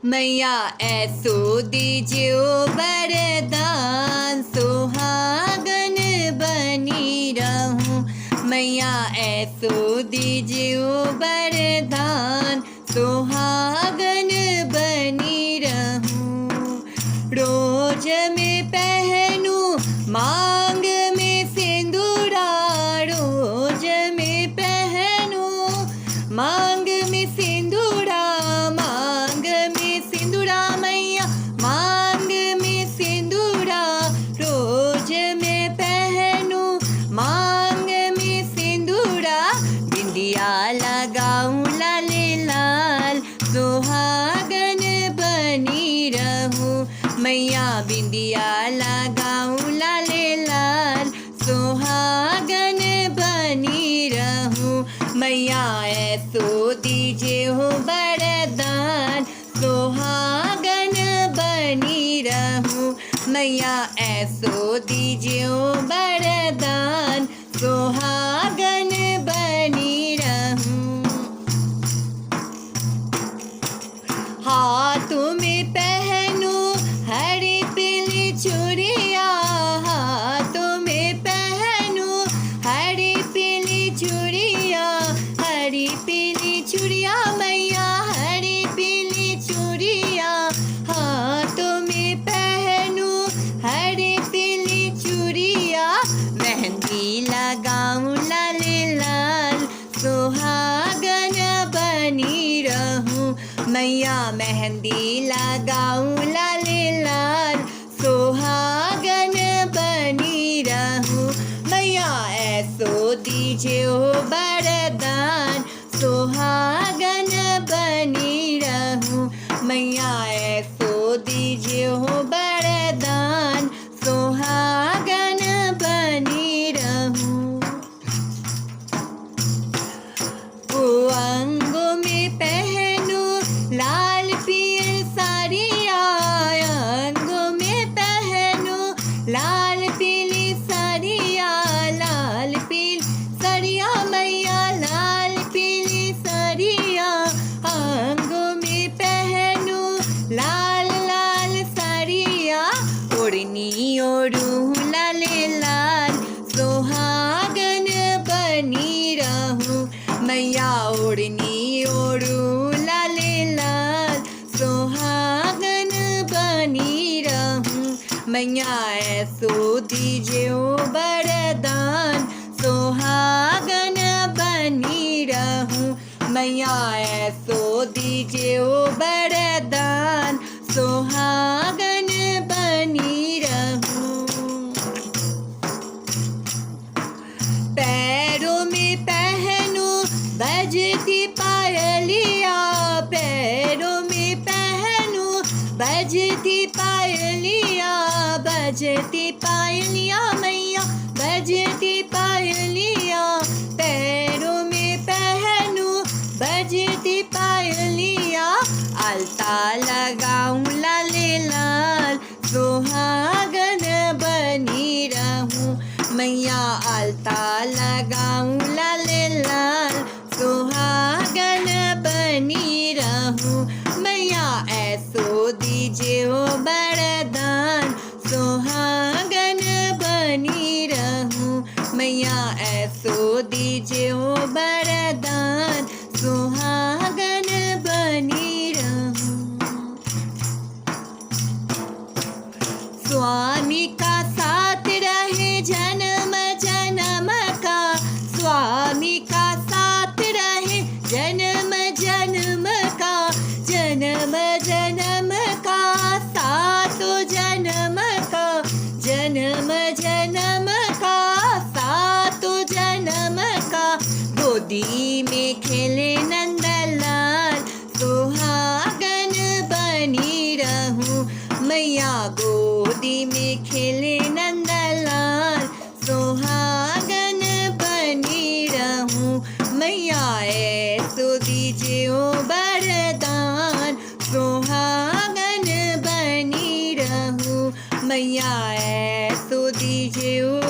मैया ऐसो दीजियो वरदान, सुहागन बनी रहूं। मैया ऐसो दीजियो वरदान, सुहागन बनी रहूं। रोज में पहनूं मांग में सिंदूरा, रोज में पहनूं मांग में सिंदूरा, मांग में सिंदूरा मैया मांग में सिंदूरा। रोज में पहनूं मांग में सिंदूरा, बिंदिया लगाऊं लाल लाल, सुहागन बनी रहूं। मैया बिंदिया लगाऊं लाल लाल, सुहागन बनी रहूं। मैया ऐसो दीजिए हो वरदान, सुहागन बनी रहूं। मैया ऐसो दीजिए हो वरदान, सुहागन बनी रहूं। हाथों में पहनूं हरी पीली चूड़िया, हाथों में पहनूं हरी पीली चूड़िया, हरी पीली चूड़िया मैया हरी पीली चूड़िया। हाथों में पहनूं हरी पीली चूड़िया, मेहंदी लगाऊं लाल लाल, सुहागन बनी रहूं। मैया मेहंदी लगाऊं लाल लाल, सुहागन बनी रहूं। मैया ऐसो दीजिए हो वरदान, सुहागन बनी रहूं। मैया ऐसो दीजिए हो वरदान, सुहागन बनी रहूं। अंगों में पहनूं लाल पील साड़िया, अंगों में पहनूं लाल पीली साड़िया, लाल पीली साड़िया मैया लाल पीली साड़िया। अंगों में पहनूं लाल लाल साड़िया, ओढ़नी ओढ़ूं लाल लाल, सुहागन बनी रहूं। मैया ओढ़नी ओढ़ूं लाल लाल, सुहागन बनी रहूं। मैया ऐसो दीजिए हो वरदान, सुहागन बनी रहूं। मैया ऐसो दीजिए हो वरदान, सुहागन बनी रहूं। पैरों में पहनूं बजती पायलिया, पैरों में पहनूं बजती पायलिया, बजती पायलिया मैया बजती पायलिया। पैरों में पहनूं बजती पायलिया, अलता लगाऊं लाल लाल, सुहागन बनी रहूं। मैया अलता लगाऊं लाल लाल, सुहागन बनी रहूं। मैया ऐसो दीजिए हो वरदान, सुहागन बनी रहूं। मैया ऐसो दीजिए हो वरदान, सुहागन बनी रहूं। स्वामी का साथ रहे जन्म जन्म का, स्वामी का साथ रहे जन्म जन्म का, जन्म जन्म का सातो जन्म का, जन्म जन्म का सातो जन्म का। गोदी में खेले नंदलाल, सुहागन बनी रहूं। मैया गोदी में खेले नंदलाल, सुहागन बनी रहूं। मैया ऐसो दीजिए हो वरदान, सुहागन बनी रहूं। मैया ऐसो दीजिए हो